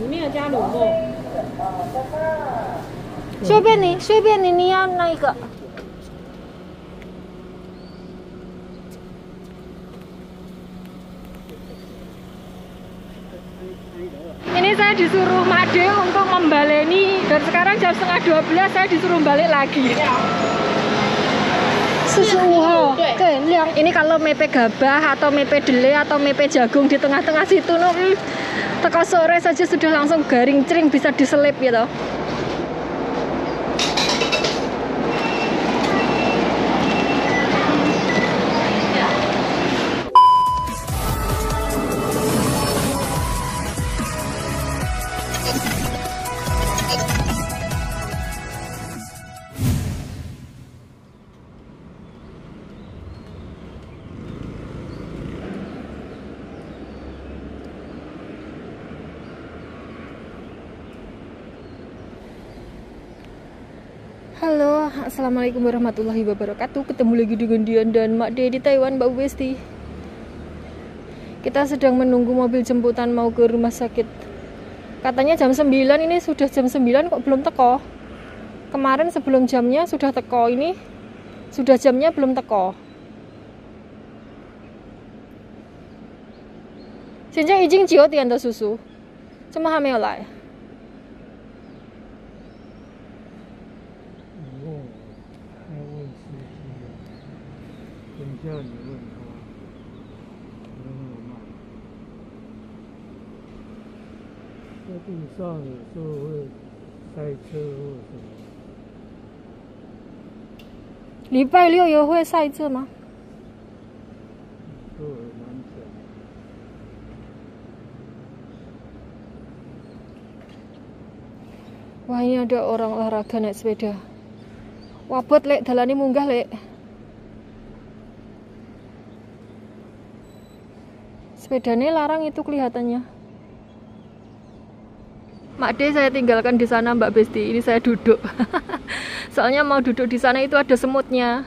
里面有加卤肉。随便你，随便你，你要哪一个？ Ini saya disuruh Made untuk membaleni dan sekarang jam setengah 12 saya disuruh balik lagi. Susu uho, yang ini kalau mepe gabah atau mepe dele atau mepe jagung di tengah-tengah situ, teko sore saja sudah langsung garing cering bisa diselip gitu. Halo, assalamualaikum warahmatullahi wabarakatuh. Ketemu lagi dengan Dian dan Mak De di Taiwan, Mbak Besti. Kita sedang menunggu mobil jemputan mau ke rumah sakit. Katanya jam 9, ini sudah jam 9 kok belum teko. Kemarin sebelum jamnya sudah teko, ini sudah jamnya belum teko. Sekarang izin jiwa tian de susu, cuma hamil lah. 等一下你问他，可能有卖。在路上有时候会塞车或什么。礼拜六也会塞车吗？都很难讲。Wah, ini ada orang olahraga naik sepeda. Wabot lek, dalane munggah lek. Sepedanya larang itu kelihatannya. Mak De saya tinggalkan di sana, Mbak Besti. Ini saya duduk. Soalnya mau duduk di sana itu ada semutnya.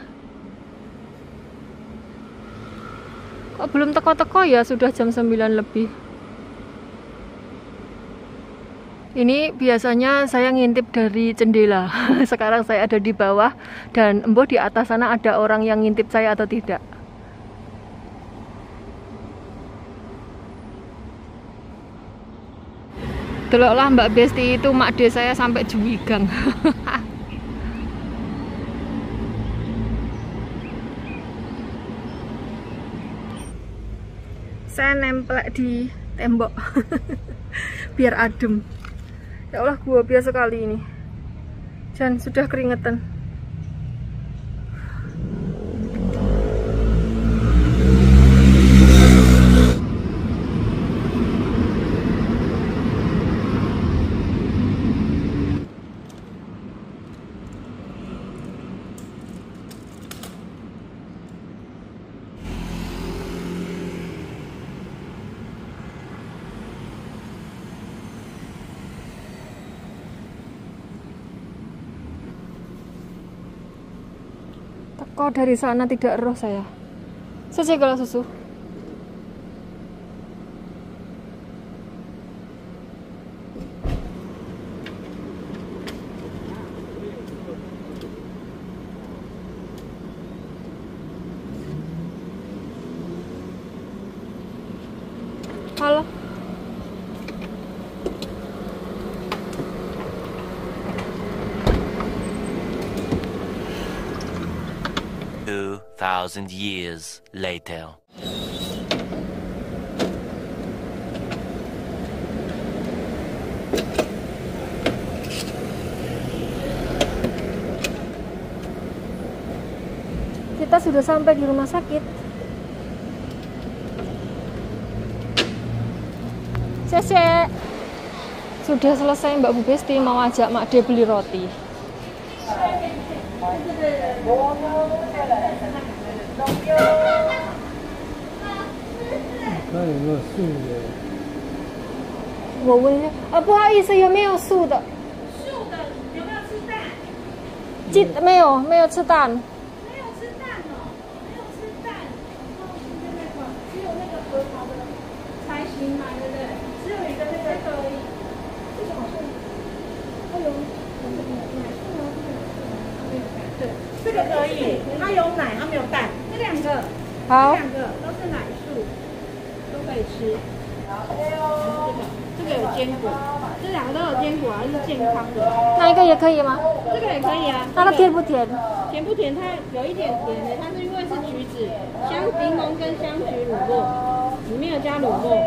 Kok belum teko-teko ya, sudah jam 9 lebih. Ini biasanya saya ngintip dari jendela. Sekarang saya ada di bawah dan embuh di atas sana ada orang yang ngintip saya atau tidak. Deloklah Mbak Besti itu Mak De saya sampai juwigang. Saya nempel di tembok biar adem. Ya Allah, gua biasa sekali ini. Dan sudah keringetan. Kok dari sana tidak eroh saya. Selesai kalau susu. Halo. Thousand years later. Kita sudah sampai di rumah sakit. Cece. Sudah selesai Mbak Bu Besti mau ajak Mak De beli roti.我问一下，不好意思，有没有素的？素的有没有吃蛋？没有，没有吃蛋。没有吃蛋哦，没有吃蛋。然后今天那个只有那个核桃的才行嘛，对不对？只有一个那个而已。可以，它有奶，它没有蛋。这两个，好这，两个都是奶素，都可以吃。这个有坚果，这两个都有坚果啊，是健康的。那一个也可以吗？这个也可以啊。那个甜不甜？甜不甜？它有一点甜的，它是因为是橘子、柠檬跟香橘乳酪，里面有加乳酪。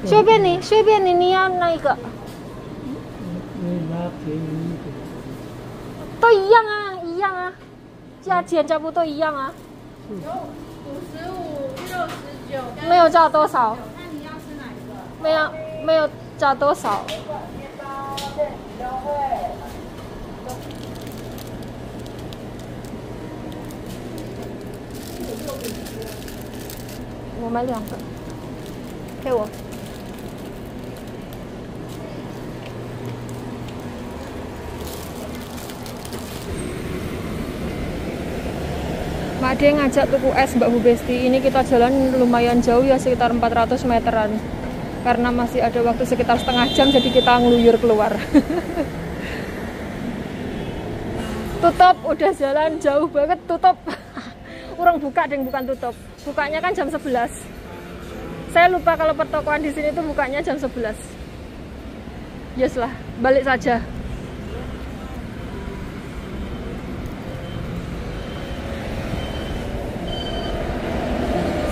随便你，随便你，你要哪一个？你拿便宜一点。都一样啊，一样啊，价钱差不多一样啊，有55、69，没有加多少，那你要吃哪一个？没有加多少。我买2个，给我。Mak dia ngajak tuku es Mbak Bu Besti. Ini kita jalan lumayan jauh ya, sekitar 400 meteran. Karena masih ada waktu sekitar setengah jam, jadi kita ngeluyur keluar. Tutup, udah jalan jauh banget, tutup. Orang buka deh, bukan tutup. Bukanya kan jam 11. Saya lupa kalau pertokoan di sini tuh bukanya jam 11. Yes lah, balik saja.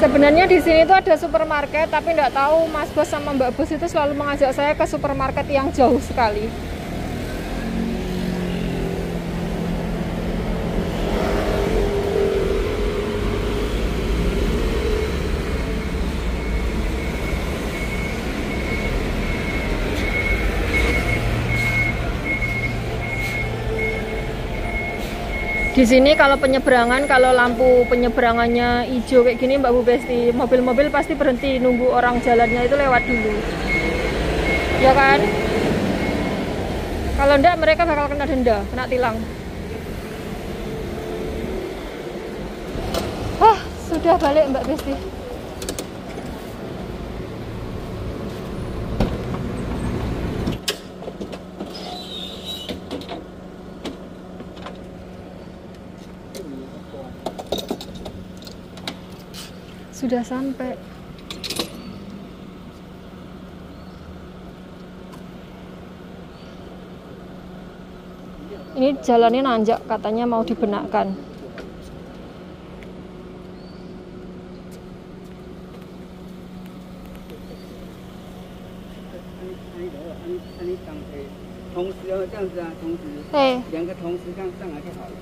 Sebenarnya di sini tuh ada supermarket, tapi nggak tahu Mas Bos sama Mbak Bos itu selalu mengajak saya ke supermarket yang jauh sekali. Di sini kalau penyeberangan, kalau lampu penyeberangannya hijau kayak gini Mbak Bu Besti, mobil-mobil pasti berhenti nunggu orang jalannya itu lewat dulu. Ya kan? Kalau enggak mereka bakal kena denda, kena tilang. Sudah balik Mbak Besti. Sudah sampai. Ini jalannya nanjak, katanya mau dibenakkan.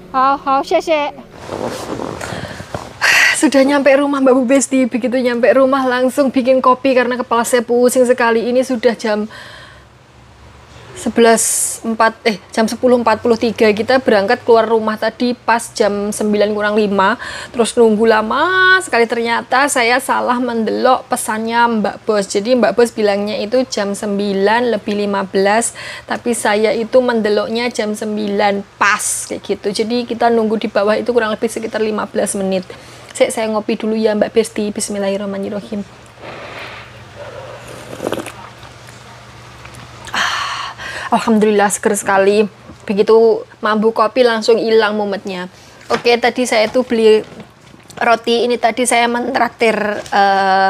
Hao, 谢谢. Sudah nyampe rumah Mbak Bu Besti. Begitu nyampe rumah langsung bikin kopi karena kepala saya pusing sekali. Ini sudah jam 10.43. Kita berangkat keluar rumah tadi pas jam 9:05. Terus nunggu lama sekali, ternyata saya salah mendelok pesannya Mbak Bos. Jadi Mbak Bos bilangnya itu jam 9:15, tapi saya itu mendeloknya jam 9 pas kayak gitu. Jadi kita nunggu di bawah itu kurang lebih sekitar 15 menit. Saya ngopi dulu ya Mbak Besti. Bismillahirrahmanirrahim. Alhamdulillah seger sekali. Begitu mambu kopi langsung hilang mumetnya. Oke, tadi saya tuh beli roti. Ini tadi saya mentraktir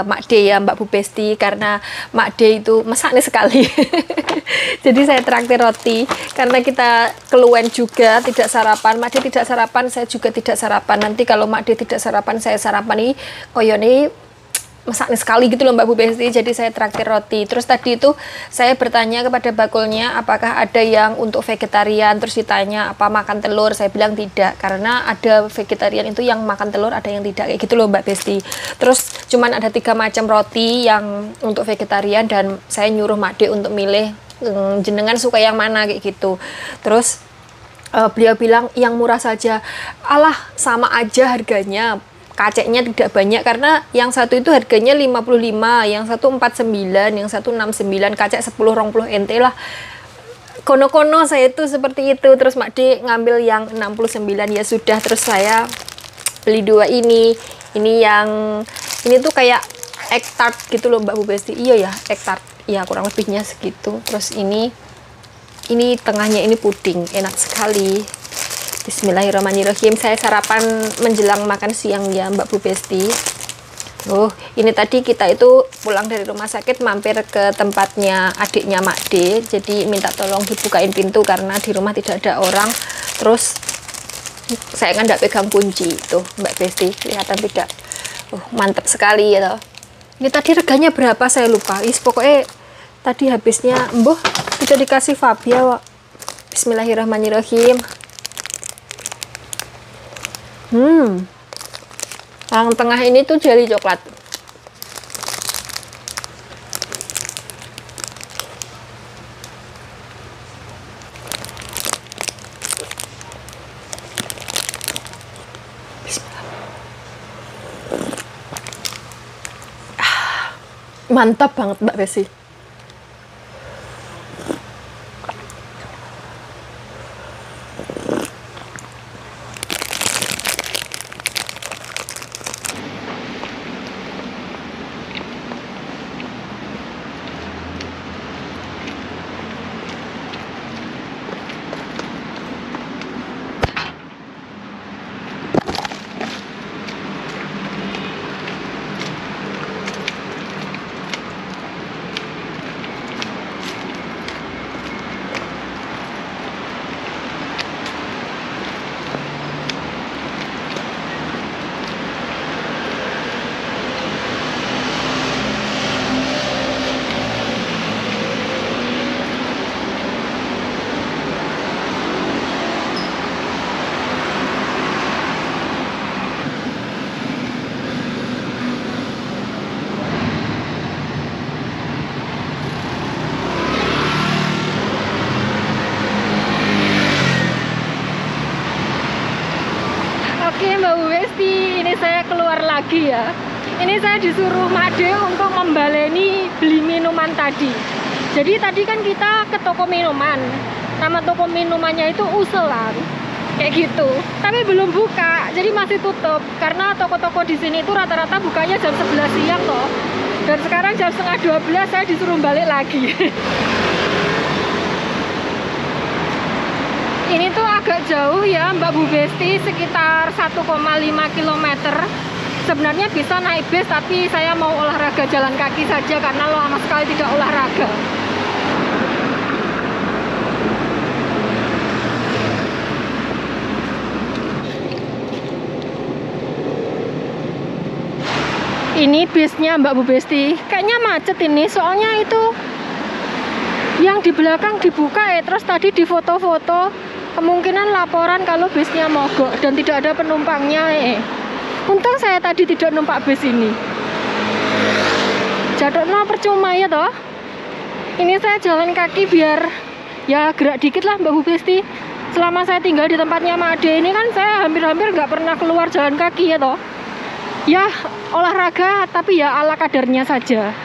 Mak De ya Mbak Bu Besti, karena Mak De itu mesaknya sekali. Jadi saya traktir roti karena kita keluwen juga, tidak sarapan. Mak De tidak sarapan, saya juga tidak sarapan. Nanti kalau Mak De tidak sarapan, saya sarapan nih koyone masaknya sekali gitu loh Mbak Bu Besti. Jadi saya traktir roti. Terus tadi itu saya bertanya kepada bakulnya apakah ada yang untuk vegetarian. Terus ditanya apa makan telur. Saya bilang tidak, karena ada vegetarian itu yang makan telur, ada yang tidak, kayak gitu loh Mbak Besti. Terus cuman ada 3 macam roti yang untuk vegetarian, dan saya nyuruh Mak De untuk milih jenengan suka yang mana kayak gitu. Terus beliau bilang yang murah saja. Alah, sama aja harganya. Kaceknya tidak banyak, karena yang satu itu harganya 55, yang satu 49, yang satu 69, kacek 10-20 ente lah. Kono-kono saya itu seperti itu. Terus Mak De ngambil yang 69, ya sudah. Terus saya beli 2 ini. Ini tuh kayak egg tart gitu loh Mbak Bu Besti. Iya ya, egg tart. Ya kurang lebihnya segitu. Terus ini tengahnya ini puding, enak sekali. Bismillahirrahmanirrahim. Saya sarapan menjelang makan siang ya Mbak Bu Besti. Oh, ini tadi kita itu pulang dari rumah sakit mampir ke tempatnya adiknya Mak D. Jadi minta tolong dibukain pintu karena di rumah tidak ada orang. Terus saya kan tidak pegang kunci tuh Mbak Besti, kelihatan tidak? Mantap sekali ya toh. Ini tadi reganya berapa saya lupa. Pokoknya tadi habisnya embuh tidak dikasih Fabia. Bismillahirrahmanirrahim. Yang tengah ini tuh jeli coklat. Mantap banget Mbak Besi. Oke Mbak Bu Besti, ini saya keluar lagi ya. Ini saya disuruh Mak D untuk membaleni beli minuman tadi. Jadi tadi kan kita ke toko minuman. Nama toko minumannya itu Uselan. Kayak gitu. Tapi belum buka, jadi masih tutup. Karena toko-toko di sini itu rata-rata bukanya jam 11 siang loh. Dan sekarang jam setengah 12 saya disuruh balik lagi. Ini tuh agak jauh ya Mbak Bu Besti, sekitar 1,5 km. Sebenarnya bisa naik bis, tapi saya mau olahraga jalan kaki saja karena lama sekali tidak olahraga. Ini bisnya Mbak Bu Besti, kayaknya macet ini, soalnya itu yang di belakang dibuka ya, terus tadi di foto-foto. Kemungkinan laporan kalau bisnya mogok dan tidak ada penumpangnya. Untung saya tadi tidak numpak bis ini. Jadokno percuma ya toh. Ini saya jalan kaki biar ya gerak dikit lah Mbak Bu Besti. Selama saya tinggal di tempatnya Mak D ini kan saya hampir-hampir nggak pernah keluar jalan kaki ya toh. Ya olahraga tapi ya ala kadarnya saja.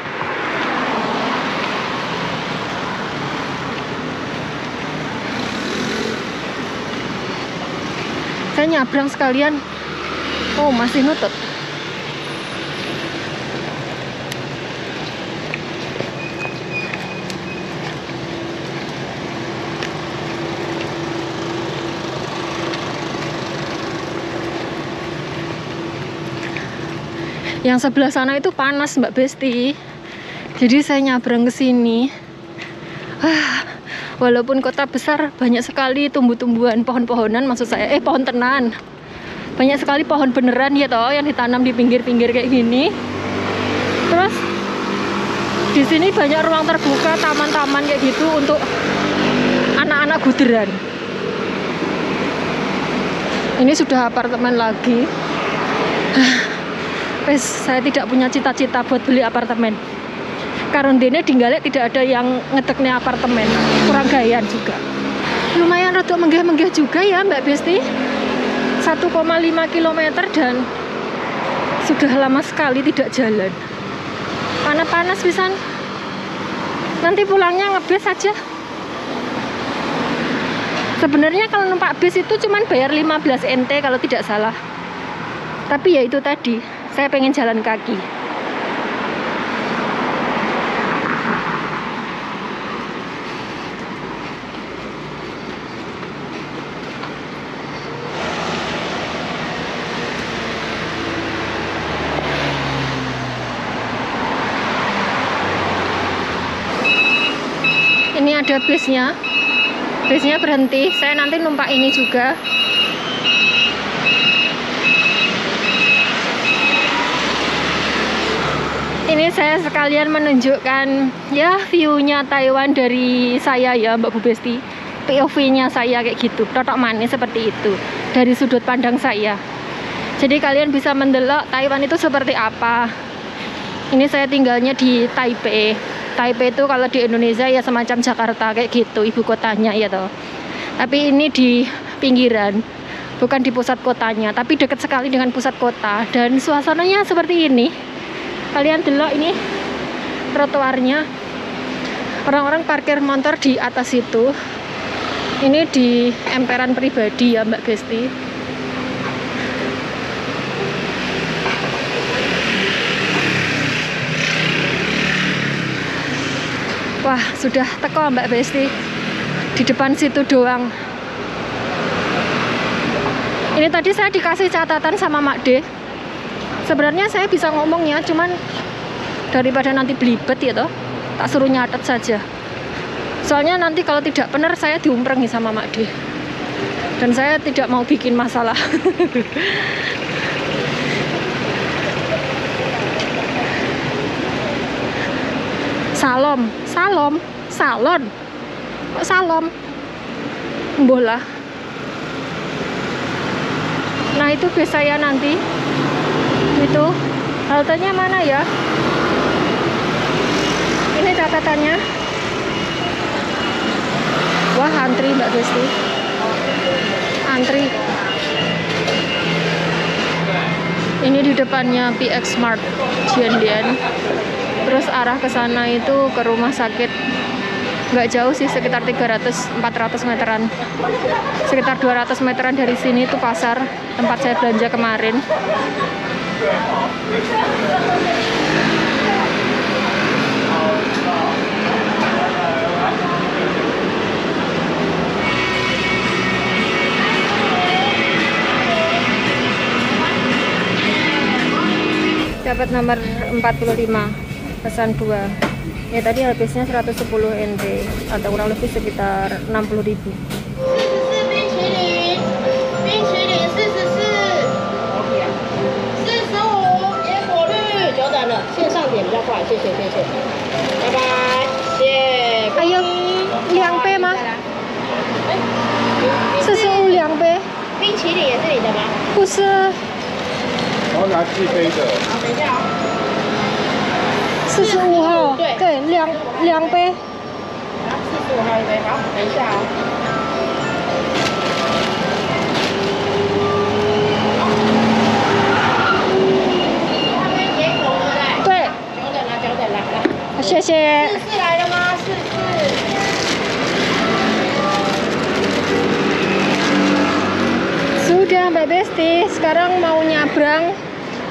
Saya nyabrang sekalian. Oh, masih nutut. Yang sebelah sana itu panas Mbak Besti. Jadi saya nyabrang ke sini. Walaupun kota besar banyak sekali tumbuh-tumbuhan, pohon-pohonan maksud saya, pohon tenan. Banyak sekali pohon beneran ya toh yang ditanam di pinggir-pinggir kayak gini. Terus di sini banyak ruang terbuka, taman-taman kayak gitu untuk anak-anak guderan. Ini sudah apartemen lagi. Saya tidak punya cita-cita buat beli apartemen. Karondene di Galek tidak ada yang ngedeknya apartemen, kurang gayan juga. Lumayan rada menggah-menggah juga ya Mbak Besti. 1,5 km dan sudah lama sekali tidak jalan. Panas-panas pisan. Nanti pulangnya ngebis saja. Sebenarnya kalau numpak bis itu cuman bayar 15 NT kalau tidak salah. Tapi ya itu tadi, saya pengen jalan kaki. ini ada busnya. Busnya berhenti. Saya nanti numpak ini juga. Ini saya sekalian menunjukkan ya view-nya Taiwan dari saya ya Mbak Bu Besti. POV-nya saya kayak gitu, totok manis seperti itu dari sudut pandang saya. Jadi kalian bisa mendelok Taiwan itu seperti apa. Ini saya tinggalnya di Taipei. Taipei itu kalau di Indonesia ya semacam Jakarta kayak gitu, ibu kotanya ya toh. Tapi ini di pinggiran, bukan di pusat kotanya, tapi dekat sekali dengan pusat kota dan suasananya seperti ini. Kalian delok ini trotoarnya. Orang-orang parkir motor di atas itu. Ini di emperan pribadi ya Mbak Besti. Wah, sudah teko Mbak Besti. Di depan situ doang. Ini tadi saya dikasih catatan sama Mak D. Sebenarnya saya bisa ngomongnya, cuman daripada nanti belibet ya toh, tak suruh nyatet saja. Soalnya nanti kalau tidak benar saya diumprengi sama Mak D. Dan saya tidak mau bikin masalah. Salom, salom, salon. Kok salom? Bola. Nah, itu bus saya nanti. Itu haltenya mana ya? Ini catatannya. Wah, antri Mbak Besti. Antri. Ini di depannya PX Mart Jiandian. Terus arah ke sana itu ke rumah sakit. Nggak jauh sih, sekitar 300-400 meteran. Sekitar 200 meteran dari sini itu pasar tempat saya belanja kemarin. Dapat nomor 45, pesan 2. Ya tadi habisnya 110 NT atau kurang lebih sekitar 60.000. 冰淇淋44，45野果绿，久等了，线上点比较快，谢谢谢谢，拜拜，谢。还有2杯吗？45 2杯。冰淇淋也是你的吗？不是。我要拿自杯的。好，等一下哦。 45号，对，两杯。好，45号一杯，好，等一下哦。他们野果对不对？对。久等了，久等了，来。谢谢。44来了吗？44。 Sudah Mbak Besti, sekarang mau nyabrang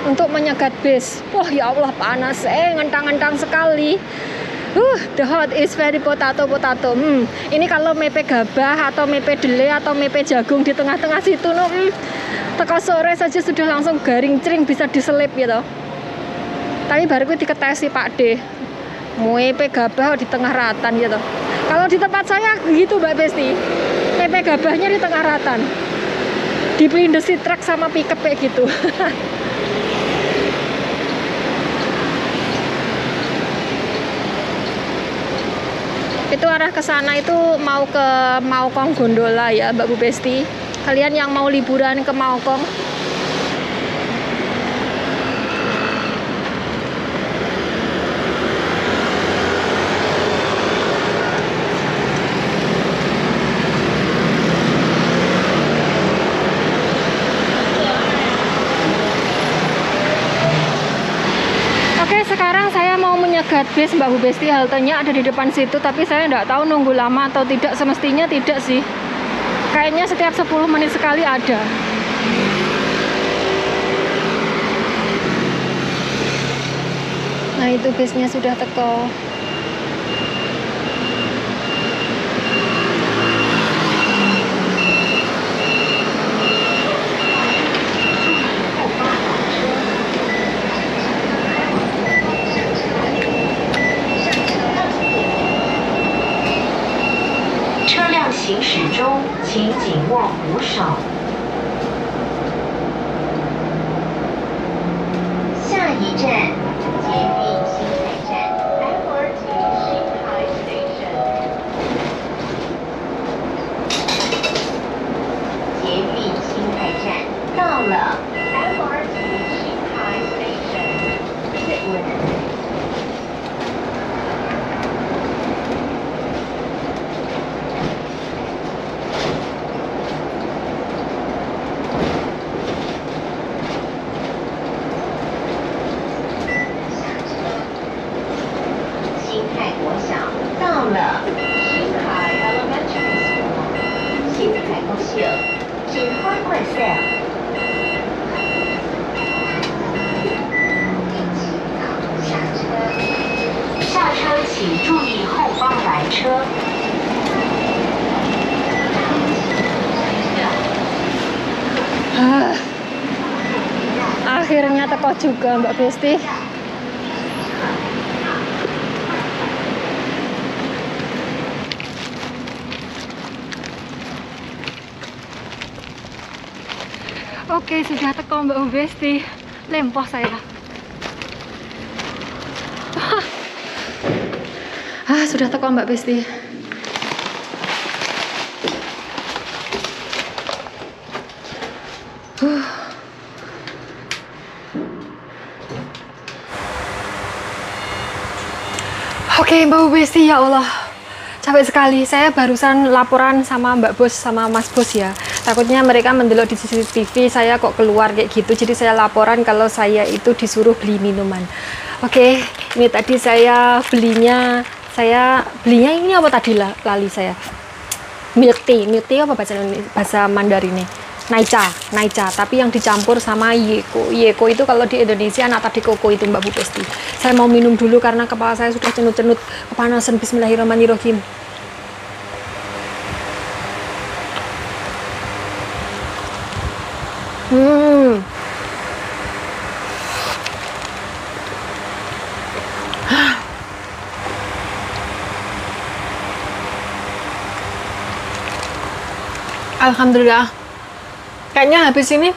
untuk menyegat bis. Wah ya Allah panas, ngentang-ngentang sekali. The hot is very potato. Ini kalau mepe gabah atau mepe dele atau mepe jagung di tengah-tengah situ, teko sore saja sudah langsung garing cering bisa diselip gitu. Tapi baru gue diketesi Pak D. Mepe gabah di tengah ratan gitu. Kalau di tempat saya gitu Mbak Besti, mepe gabahnya di tengah ratan. Dipelindesi truk sama pickup kayak gitu. Itu arah ke sana itu mau ke Maokong Gondola ya Mbak Bu Besti. Kalian yang mau liburan ke Maokong, sekarang saya mau menyegat bis Mbak Bu Besti. Haltenya ada di depan situ, tapi saya nggak tahu nunggu lama atau tidak. Semestinya tidak sih, kayaknya setiap 10 menit sekali ada. Nah itu bisnya sudah teko. 行驶中，请紧握扶手。下一站，捷运新泰站 （MRT Shanghai Station）。捷运新泰站到了 ，MRT Shanghai Station。新泰国小到了，新泰 Elementary School， 新泰高校，请快快下。下车请注意后方来车。Akhirnya teko juga Mbak Besti. Oke, sudah teko Mbak Besti. Lempoh saya. Sudah teko Mbak Besti. Oke, Mbak Besti, ya Allah, capek sekali. Saya barusan laporan sama Mbak Bos sama Mas Bos ya. Takutnya mereka mendelok di CCTV saya kok keluar kayak gitu. Jadi saya laporan kalau saya itu disuruh beli minuman. Oke, ini tadi saya belinya ini apa tadi lali saya. Milk tea apa bahasa Mandarinnya? Naicha, tapi yang dicampur sama Yeko. Yeko itu kalau di Indonesia nata de coco itu Mbak Bu Besti. Saya mau minum dulu karena kepala saya sudah cenut-cenut kepanasan. Bismillahirrahmanirrahim. Alhamdulillah. Kayaknya habis ini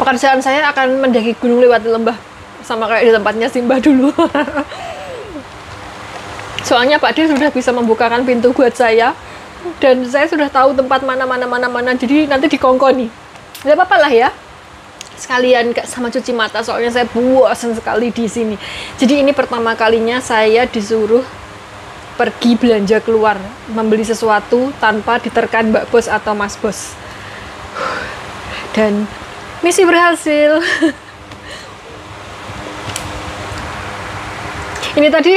pekerjaan saya akan mendaki gunung lewat lembah, sama kayak di tempatnya Simbah dulu. Soalnya Pak D sudah bisa membukakan pintu buat saya, dan saya sudah tahu tempat mana, jadi nanti dikongkoni. Tidak apa-apa lah ya, sekalian sama cuci mata, soalnya saya bosan sekali di sini. Jadi ini pertama kalinya saya disuruh pergi belanja keluar, membeli sesuatu tanpa diterkan Mbak Bos atau Mas Bos. Dan misi berhasil. Ini tadi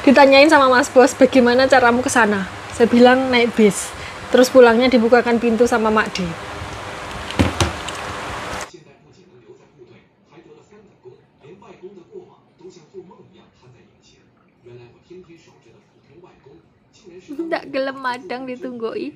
ditanyain sama Mas Bos, bagaimana caramu ke sana? Saya bilang naik bis. Terus pulangnya dibukakan pintu sama Mak D. Tidak gelem madang ditunggui.